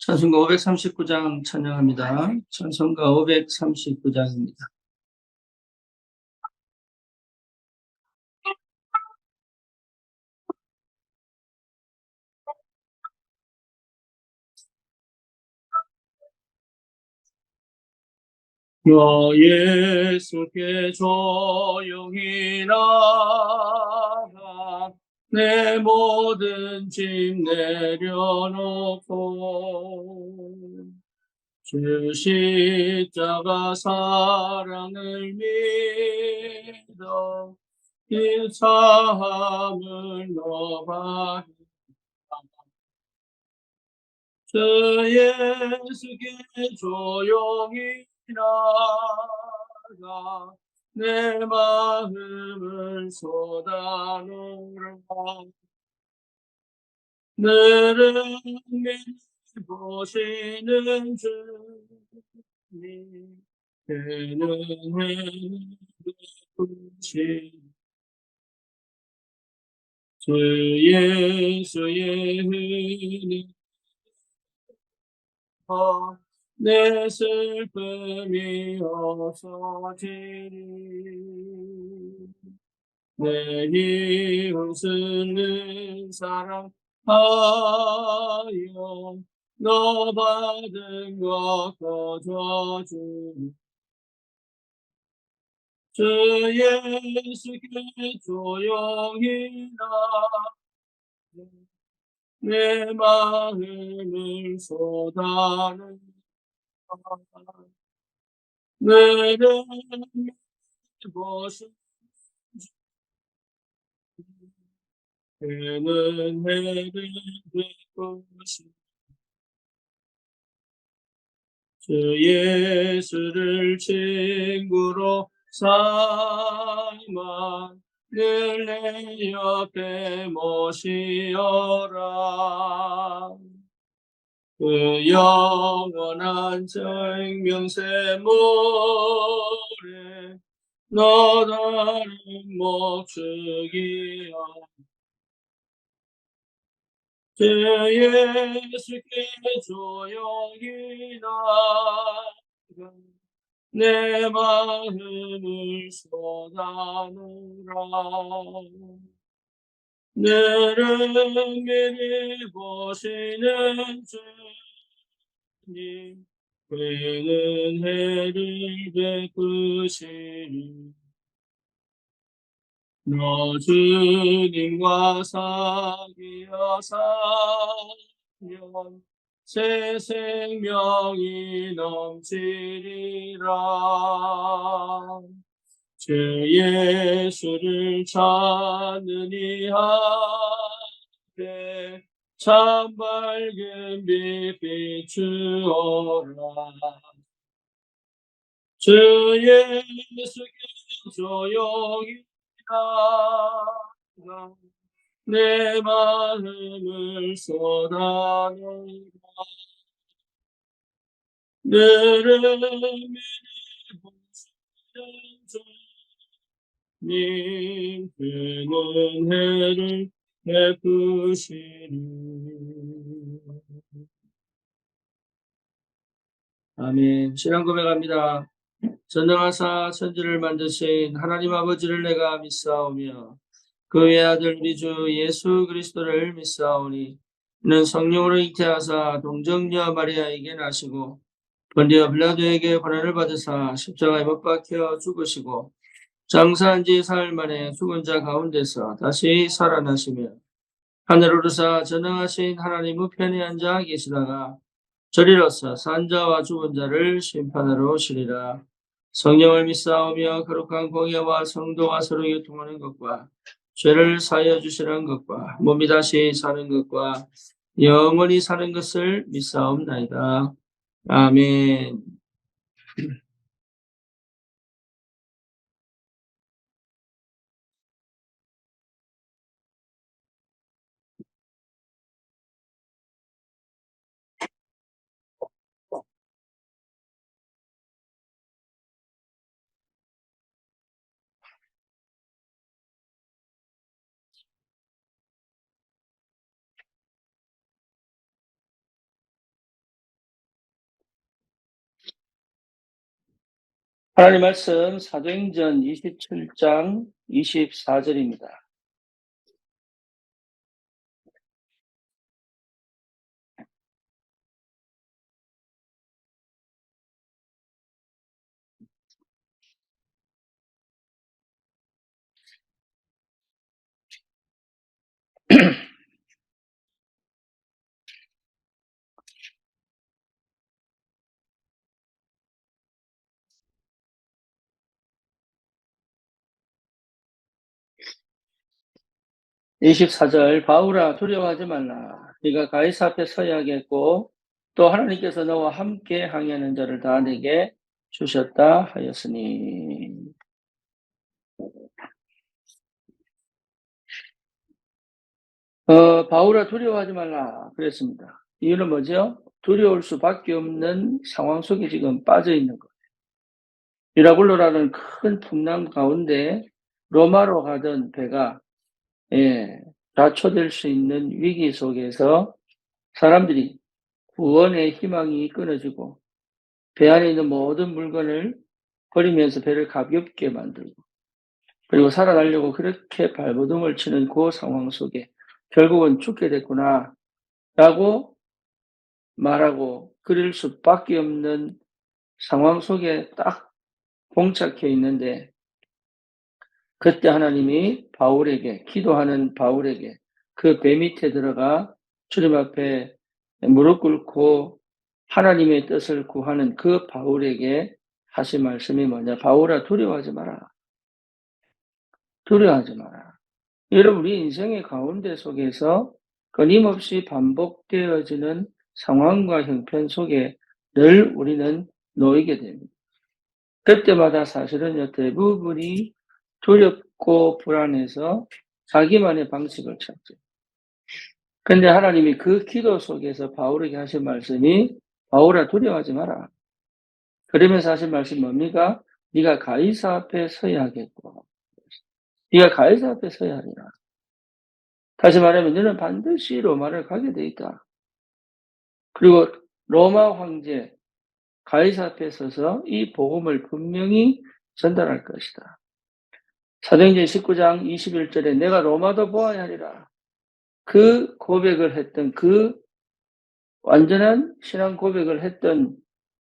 찬송가 539장 찬양합니다. 찬송가 539장입니다. 너 예수께 조용히 나가 내 모든 짐 내려놓고 주 십자가 사랑을 믿어 이 삶을 너가 주 예수께 조용히 나가 내 마음을 쏟아놓으라. 너를 보시는 주님 그는 해를 베푸신 주 예수의 은혜 내 슬픔이 없어지리. 내 이웃을 사랑하여 너 받은 것 거저주니 주 예수께 조용히 내 마음을 쏟아내 너를 보신 그는 해를 베푸신 주 예수를 친구로 삼아 늘 내 옆에 모시어라. 그 영원한 생명새 모래 너 다른 목축이여 주 예수께 조용히 나가 내 마음을 쏟아놓으라. 너를 미리 보시는 주님 그는 해를 베푸시니 너 주님과 사귀어 살면 새 생명이 넘치리라. 주 예수를 찾는 이 앞에 참 밝은 빛 비추어라. 주 예수께 조용히 나가 내 마음을 쏟아놓으라. 너를 미리 보시는 주님 그는 해를 베푸시니. 아멘. 신앙 고백합니다. 전능하사 천지를 만드신 하나님 아버지를 내가 믿사오며 그 외아들 우리 주 예수 그리스도를 믿사오니 이는 성령으로 잉태하사 동정녀 마리아에게 나시고 본디오 빌라도에게 고난을 받으사 십자가에 못 박혀 죽으시고 장사한 지 사흘 만에 죽은 자 가운데서 다시 살아나시며 하늘 오르사 전능하신 하나님 우편에 앉아 계시다가 저리로서 산자와 죽은 자를 심판하러 오시리라. 성령을 믿사오며 거룩한 공예와 성도와 서로 교통하는 것과 죄를 사하여 주시는 것과 몸이 다시 사는 것과 영원히 사는 것을 믿사옵나이다. 아멘. 하나님 말씀 사도행전 27장 24절입니다. (24절) 바울아 두려워하지 말라. 네가 가이사 앞에 서야겠고 또 하나님께서 너와 함께 항해하는 자를 다 내게 주셨다 하였으니. 바울아 두려워하지 말라 그랬습니다. 이유는 뭐죠? 두려울 수밖에 없는 상황 속에 지금 빠져 있는 것. 미라굴로라는 큰 풍랑 가운데 로마로 가던 배가 좌초될 수 있는 위기 속에서 사람들이 구원의 희망이 끊어지고 배 안에 있는 모든 물건을 버리면서 배를 가볍게 만들고 그리고 살아나려고 그렇게 발버둥을 치는 그 상황 속에 결국은 죽게 됐구나 라고 말하고 그럴 수밖에 없는 상황 속에 딱 봉착해 있는데 그때 하나님이 바울에게 기도하는 바울에게 그 배 밑에 들어가 주님 앞에 무릎 꿇고 하나님의 뜻을 구하는 그 바울에게 하신 말씀이 뭐냐? 바울아 두려워하지 마라. 두려워하지 마라. 여러분 우리 인생의 가운데 속에서 끊임없이 반복되어지는 상황과 형편 속에 늘 우리는 놓이게 됩니다. 그때마다 사실은요 대부분이 두렵고 불안해서 자기만의 방식을 찾죠. 근데 하나님이 그 기도 속에서 바울에게 하신 말씀이 바울아 두려워하지 마라. 그러면서 하신 말씀이 뭡니까? 네가 가이사 앞에 서야 하겠고 네가 가이사 앞에 서야 하리라. 다시 말하면 너는 반드시 로마를 가게 돼 있다. 그리고 로마 황제 가이사 앞에 서서 이 복음을 분명히 전달할 것이다. 사도행전 19장 21절에 내가 로마도 보아야 하리라. 그 고백을 했던 그 완전한 신앙 고백을 했던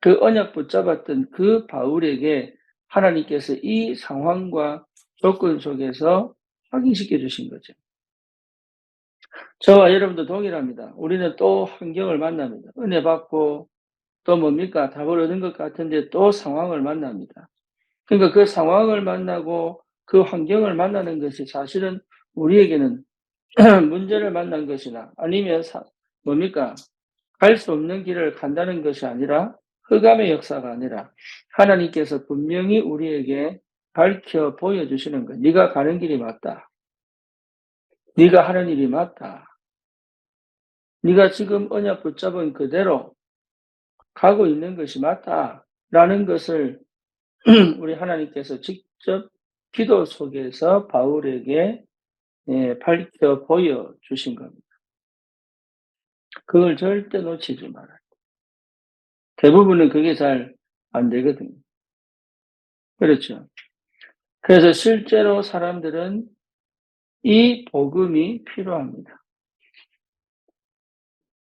그 언약 붙잡았던 그 바울에게 하나님께서 이 상황과 조건 속에서 확인시켜 주신 거죠. 저와 여러분도 동일합니다. 우리는 또 환경을 만납니다. 은혜 받고 또 뭡니까? 답을 얻은 것 같은데 또 상황을 만납니다. 그러니까 그 상황을 만나고 그 환경을 만나는 것이 사실은 우리에게는 문제를 만난 것이나 아니면 뭡니까? 갈 수 없는 길을 간다는 것이 아니라 흑암의 역사가 아니라 하나님께서 분명히 우리에게 밝혀 보여주시는 것. 네가 가는 길이 맞다. 네가 하는 일이 맞다. 네가 지금 언약 붙잡은 그대로 가고 있는 것이 맞다라는 것을 우리 하나님께서 직접 기도 속에서 바울에게 밝혀 보여주신 겁니다. 그걸 절대 놓치지 말아요. 대부분은 그게 잘 안 되거든요. 그렇죠. 그래서 실제로 사람들은 이 복음이 필요합니다.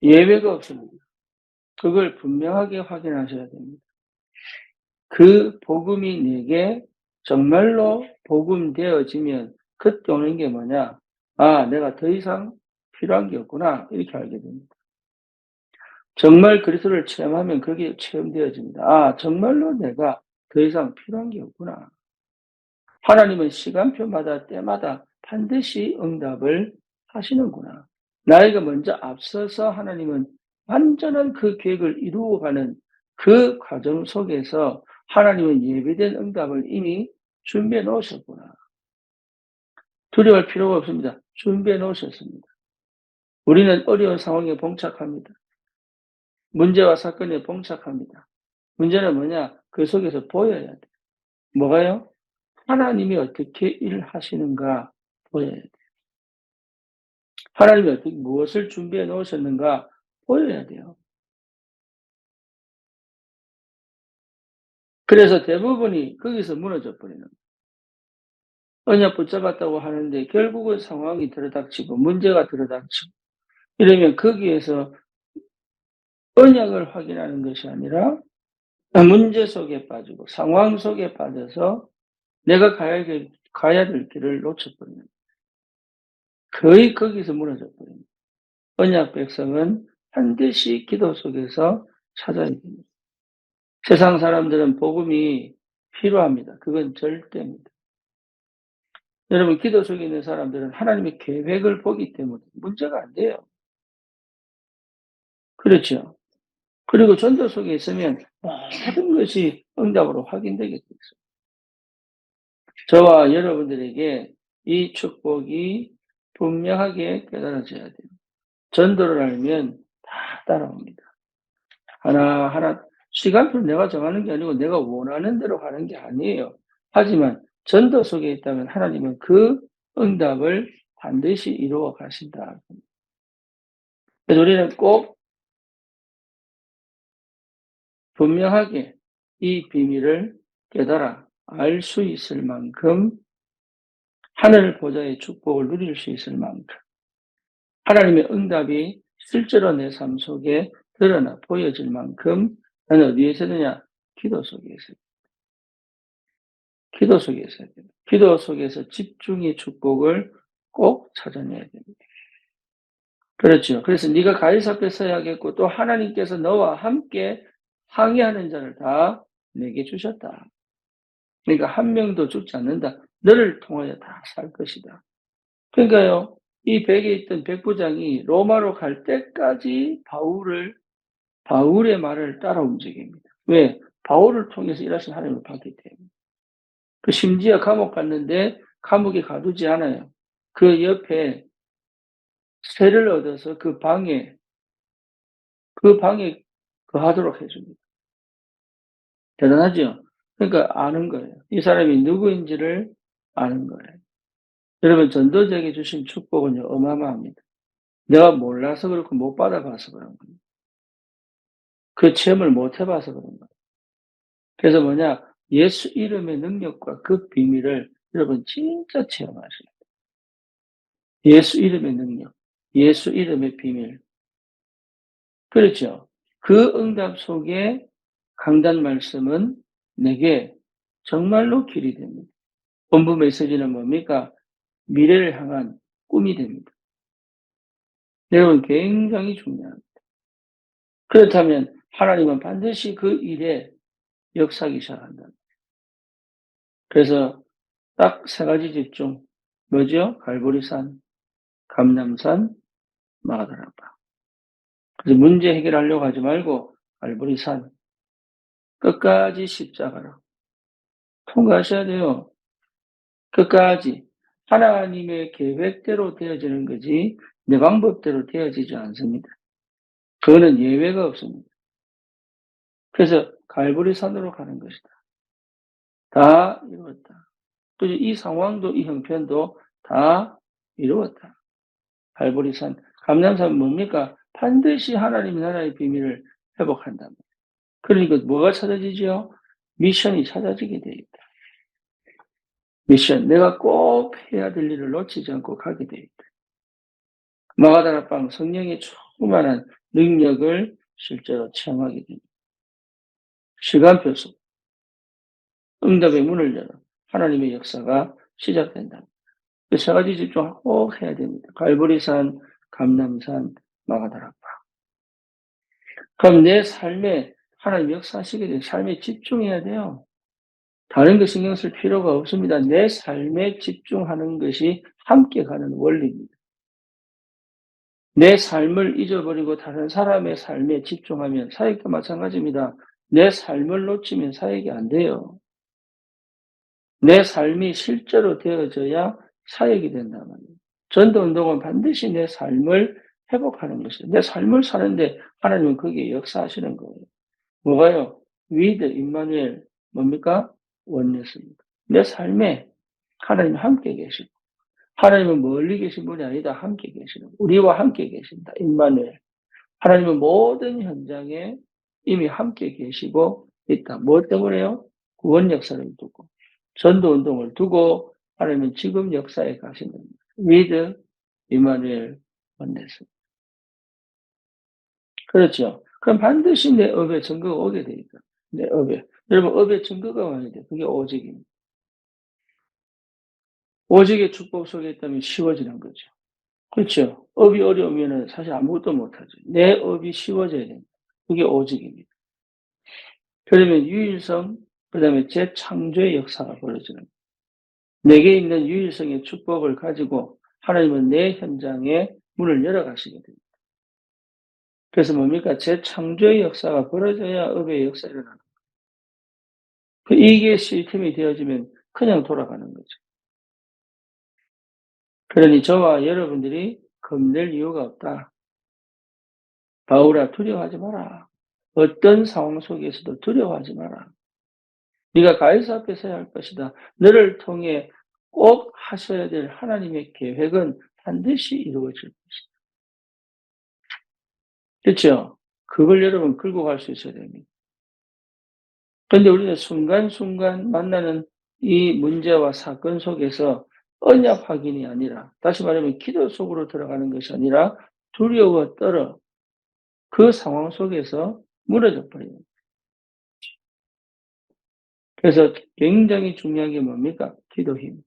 예외가 없습니다. 그걸 분명하게 확인하셔야 됩니다. 그 복음이 내게 정말로 복음 되어지면 그때 오는 게 뭐냐? 아, 내가 더 이상 필요한 게 없구나. 이렇게 알게 됩니다. 정말 그리스도를 체험하면 그게 체험되어집니다. 아, 정말로 내가 더 이상 필요한 게 없구나. 하나님은 시간표마다 때마다 반드시 응답을 하시는구나. 나에게 먼저 앞서서 하나님은 완전한 그 계획을 이루어가는 그 과정 속에서 하나님은 예비된 응답을 이미 준비해 놓으셨구나. 두려워할 필요가 없습니다. 준비해 놓으셨습니다. 우리는 어려운 상황에 봉착합니다. 문제와 사건에 봉착합니다. 문제는 뭐냐? 그 속에서 보여야 돼. 뭐가요? 하나님이 어떻게 일하시는가 보여야 돼. 하나님이 어떻게 무엇을 준비해 놓으셨는가 보여야 돼요. 그래서 대부분이 거기서 무너져 버리는 거예요. 언약 붙잡았다고 하는데 결국은 상황이 들어닥치고 문제가 들어닥치고 이러면 거기에서 언약을 확인하는 것이 아니라 문제 속에 빠지고 상황 속에 빠져서 내가 가야 될 길을 놓쳐버리는 거예요. 거의 거기서 무너져 버립니다. 언약 백성은 반드시 기도 속에서 찾아야 됩니다. 세상 사람들은 복음이 필요합니다. 그건 절대입니다. 여러분, 기도 속에 있는 사람들은 하나님의 계획을 보기 때문에 문제가 안 돼요. 그렇죠. 그리고 전도 속에 있으면 모든 것이 응답으로 확인되게 돼 있어요. 저와 여러분들에게 이 축복이 분명하게 깨달아져야 돼요. 전도를 알면 다 따라옵니다. 하나하나 시간표를 내가 정하는 게 아니고 내가 원하는 대로 가는 게 아니에요. 하지만 전도 속에 있다면 하나님은 그 응답을 반드시 이루어 가신다. 그래서 우리는 꼭 분명하게 이 비밀을 깨달아 알 수 있을 만큼 하늘 보좌의 축복을 누릴 수 있을 만큼 하나님의 응답이 실제로 내 삶 속에 드러나 보여질 만큼 나는 어디에 있어야 되냐? 기도 속에 있어야 돼. 기도 속에 있어야 됩니다. 기도 속에서 집중의 축복을 꼭 찾아내야 됩니다. 그렇죠. 그래서 네가 가이사 앞에 서야겠고 또 하나님께서 너와 함께 항해하는 자를 다 내게 주셨다. 그러니까 한 명도 죽지 않는다. 너를 통하여 다 살 것이다. 그러니까요, 이 백에 있던 백부장이 로마로 갈 때까지 바울의 말을 따라 움직입니다. 왜? 바울을 통해서 일하신 하나님을 봤기 때문에. 그 심지어 감옥 갔는데 감옥에 가두지 않아요. 그 옆에 세를 얻어서 그 방에 거하도록 해줍니다. 대단하죠? 그러니까 아는 거예요. 이 사람이 누구인지를 아는 거예요. 여러분, 전도자에게 주신 축복은요, 어마어마합니다. 내가 몰라서 그렇고 못 받아봐서 그런 거예요. 그 체험을 못 해봐서 그런 거예요. 그래서 예수 이름의 능력과 그 비밀을 여러분 진짜 체험하셔야 돼요. 예수 이름의 능력, 예수 이름의 비밀. 그렇죠. 그 응답 속에 강단 말씀은 내게 정말로 길이 됩니다. 본부 메시지는 뭡니까? 미래를 향한 꿈이 됩니다. 여러분, 굉장히 중요합니다. 그렇다면 하나님은 반드시 그 일에 역사하기 시작한다. 그래서 딱 세 가지 집중. 뭐죠? 갈보리산, 감람산, 마가다락방. 그래서 문제 해결하려고 하지 말고 갈보리산 끝까지 십자가로 통과하셔야 돼요. 끝까지 하나님의 계획대로 되어지는 거지 내 방법대로 되어지지 않습니다. 그거는 예외가 없습니다. 그래서 갈보리산으로 가는 것이다. 다 이루었다. 그리고 이 상황도 이 형편도 다 이루었다. 갈보리산, 감람산 뭡니까? 반드시 하나님 나라의 비밀을 회복한다. 그러니까 뭐가 찾아지죠? 미션이 찾아지게 돼 있다. 미션, 내가 꼭 해야 될 일을 놓치지 않고 가게 돼 있다. 마가다락방 성령의 충만한 능력을 실제로 체험하게 됩니다. 시간표 속 응답의 문을 열어 하나님의 역사가 시작된다. 그 세 가지 집중 꼭 해야 됩니다. 갈보리산, 감람산, 마가다락방. 그럼 내 삶에 하나님 역사하시게 된 삶에 집중해야 돼요. 다른 거 신경 쓸 필요가 없습니다. 내 삶에 집중하는 것이 함께 가는 원리입니다. 내 삶을 잊어버리고 다른 사람의 삶에 집중하면 사역도 마찬가지입니다. 내 삶을 놓치면 사역이 안 돼요. 내 삶이 실제로 되어져야 사역이 된단 말이에요. 전도운동은 반드시 내 삶을 회복하는 것이에요. 내 삶을 사는데 하나님은 거기에 역사하시는 거예요. 뭐가요? 위드 임마누엘 뭡니까? 원네스입니다. 내 삶에 하나님 함께 계시고 하나님은 멀리 계신 분이 아니다. 함께 계시는 우리와 함께 계신다. 임마누엘. 하나님은 모든 현장에 이미 함께 계시고 있다. 무엇 때문에요? 구원 역사를 두고 전도 운동을 두고 하나님은 지금 역사에 가시는 with 이마누엘 원네스. 그렇죠. 그럼 반드시 내 업에 증거가 오게 되니까. 내 업에. 여러분, 업에 증거가 와야 돼. 그게 오직입니다. 오직의 축복 속에 있다면 쉬워지는 거죠. 그렇죠. 업이 어려우면 사실 아무것도 못하죠. 내 업이 쉬워져야 됩니다. 그게 오직입니다. 그러면 유일성, 그 다음에 재창조의 역사가 벌어지는 거예요. 내게 있는 유일성의 축복을 가지고 하나님은 내 현장에 문을 열어가시게 됩니다. 그래서 뭡니까? 재창조의 역사가 벌어져야 업의 역사가 일어나는 거예요. 이게 시스템이 되어지면 그냥 돌아가는 거죠. 그러니 저와 여러분들이 겁낼 이유가 없다. 바울아, 두려워하지 마라. 어떤 상황 속에서도 두려워하지 마라. 네가 가이사 앞에 서야 할 것이다. 너를 통해 꼭 하셔야 될 하나님의 계획은 반드시 이루어질 것이다. 그렇죠? 그걸 여러분 끌고 갈 수 있어야 됩니다. 그런데 우리는 순간순간 만나는 이 문제와 사건 속에서 언약 확인이 아니라, 다시 말하면 기도 속으로 들어가는 것이 아니라 두려워 떨어 그 상황 속에서 무너져 버립니다. 그래서 굉장히 중요한 게 뭡니까? 기도 힘.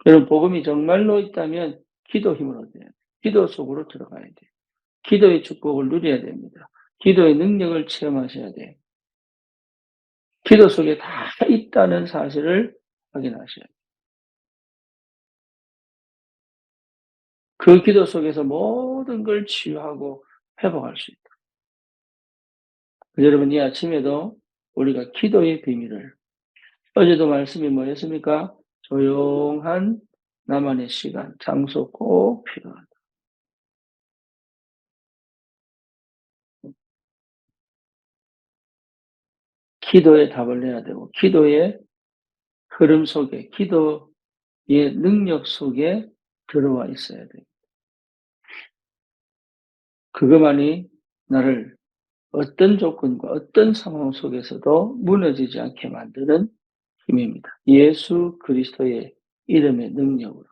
여러분, 복음이 정말로 있다면 기도 힘을 얻어야 돼요. 기도 속으로 들어가야 돼요. 기도의 축복을 누려야 됩니다. 기도의 능력을 체험하셔야 돼요. 기도 속에 다 있다는 사실을 확인하셔야 돼요. 그 기도 속에서 모든 걸 치유하고 회복할 수 있다. 여러분, 이 아침에도 우리가 기도의 비밀을, 어제도 말씀이 뭐였습니까? 조용한 나만의 시간, 장소 꼭 필요하다. 기도에 답을 내야 되고, 기도의 흐름 속에, 기도의 능력 속에 들어와 있어야 돼요. 그것만이 나를 어떤 조건과 어떤 상황 속에서도 무너지지 않게 만드는 힘입니다. 예수 그리스도의 이름의 능력으로,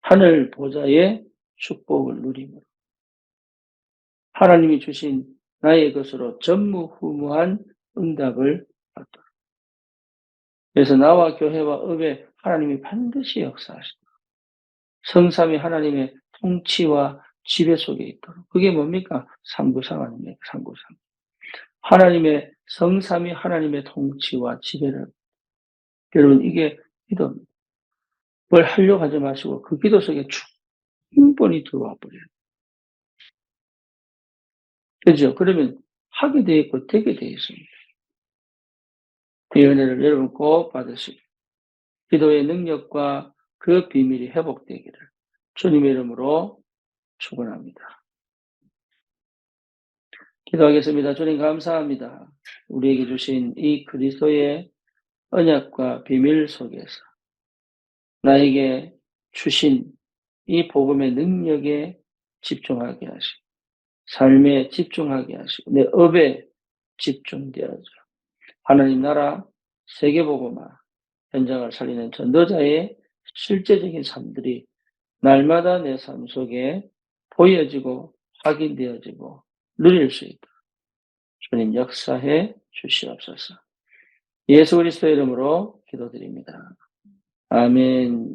하늘 보좌의 축복을 누림으로, 하나님이 주신 나의 것으로 전무후무한 응답을 받도록. 그래서 나와 교회와 업에 하나님이 반드시 역사하시도록, 성삼위 하나님의 통치와 지배 속에 있도록. 그게 뭡니까? 삼구상 아닙니까? 삼구상. 하나님의 성삼위 하나님의 통치와 지배를, 여러분, 이게 기도입니다. 뭘 하려고 하지 마시고 그 기도 속에 충분히 들어와 버려요. 그죠? 그러면 하게 돼 있고 되게 돼 있습니다. 이 은혜를 여러분 꼭 받으시고 기도의 능력과 그 비밀이 회복되기를 주님의 이름으로 축원합니다. 기도하겠습니다. 주님 감사합니다. 우리에게 주신 이 그리스도의 언약과 비밀 속에서 나에게 주신 이 복음의 능력에 집중하게 하시고, 삶에 집중하게 하시고, 내 업에 집중되어져 하나님 나라 세계복음화 현장을 살리는 전도자의 실제적인 삶들이 날마다 내 삶 속에 보여지고 확인되어지고 누릴 수 있도록 주님 역사해 주시옵소서. 예수 그리스도의 이름으로 기도드립니다. 아멘.